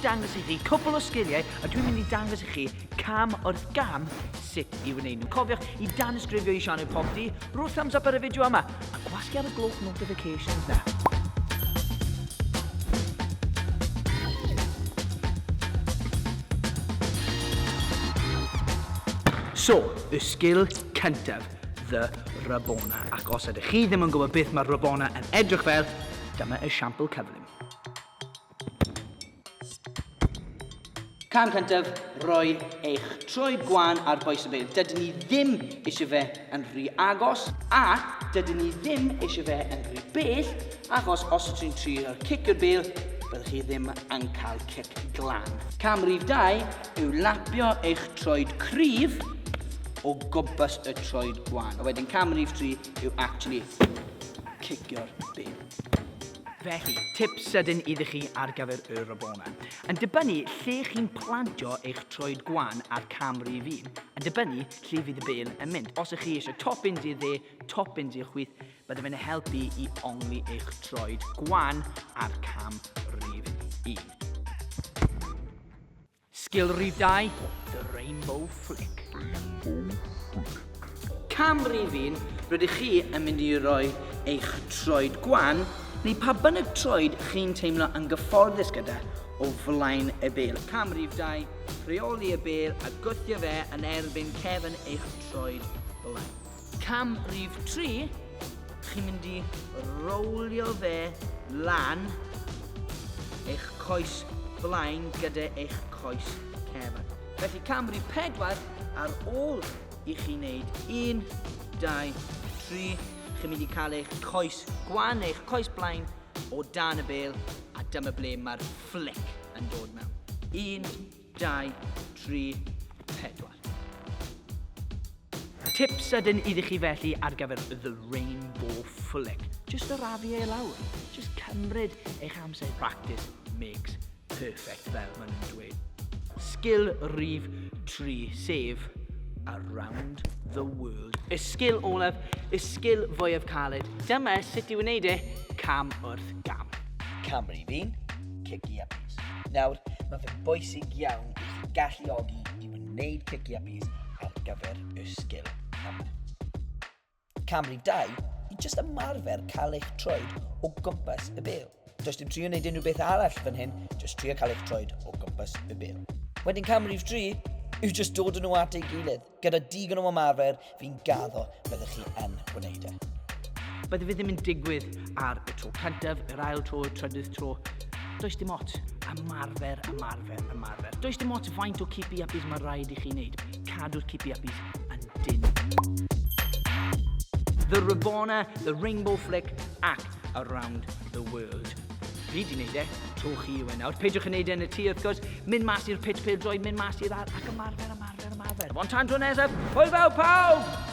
dangos I chi cwbl o sgiliau a dwi'n mynd I dangos I chi cam wrth gam sut I wneud nhw. Cofiwch I Tanysgrifio I sianel PopT, rwy'n thumbs up ar y fideo yma a gwasgu ar y gloch notifications na. So, y sgil cyntaf, the Rabona. Ac os ydych chi ddim yn gwybod beth mae Rabona yn edrych fel, dyma y siampl cyflym. Cam cyntaf, rhoi eich troed gwan ar boes y bêl. Dydyn ni ddim eisiau fe yn rhy agos, a dydyn ni ddim eisiau fe yn rhy bell, achos os ydych chi'n trio cicio'r bêl, byddwch chi ddim yn cael cic glan. Cam rhif 2 yw lapio eich troed cryf o gwmpas y troed gwan. A wedyn cam rhif 3 yw actually cicio'r bêl. Felly, tips sydyn iddo chi ar gyfer y Rabona. Yn dibynnu lle chi'n plantio eich troed gwan ar cam rhif 1, yn dibynnu lle fydd y bêl yn mynd. Os ych chi eisiau toppins i'r dde, toppins i'r chwith, bydde fe'n helpu I ongli eich troed gwan ar cam rhif 1. Sgil rhif 2, the rainbow flick. Cam rhif 1, rydych chi yn mynd I roi eich troed gwan neu pa bynnag troed chi'n teimlo yn gyfforddus gyda o flaen y bêl. Cam rhif 2, rheoli y bêl a gwthio fe yn erbyn cefn eich troed blaen. Cam rhif 3, chi'n mynd I rowlio fe lan eich coes blaen gyda eich coes cefn. Felly cam rhif 4, ar ôl I chi wneud 1, 2, 3, chi'n mynd I cael eich coes gwan, eich coes blaen o dan y bêl, a dyma ble mae'r flick yn dod mewn. 1, 2, 3, 4. Tips ydyn iddo chi felly ar gyfer the rainbow flick. Just arafu ei lawr. Just cymryd eich amser. Practice makes perfect, fel maen nhw'n dweud. Sgil rhif 3, sef around the world. Y sgil olaf, y sgil fwyaf caled. Dyma sut I wneud e, cam wrth gam. Cam rhif 1, cici-uppies. Nawr, mae fe'n bwysig iawn I chi galluogi I wneud cici-uppies ar gyfer y sgil yma. Cam rhif 2, I jyst ymarfer cael eich troed o gwmpas y bêl. Does dim trio wneud unrhyw beth arall fan hyn, jyst trio cael eich troed o gwmpas y bêl. Wedyn cam rhif 3, yw jyst dod nhw at ei gilydd. Gyda digon o ymarfer, fi'n gaddo byddwch chi yn gwneud e. Bydde fe ddim yn digwydd ar y tro cyntaf, yr ail tro, y trydydd tro. Does dim ot ymarfer. Does dim ot faint o cici-uppies mae rhaid I chi wneud. Cadw'r cici-uppies yn dyn. The Rabona, the rainbow flick, act around the world. Fi di wneud e, tro chi yw e nawr. Peidiwch yn wneud e yn y tŷ wrth gwrs, mynd mas i'r pitch Pêl-droed, mynd mas i'r ar, ac ymarfer. One tan tro nesaf, hwyl fawr pawb!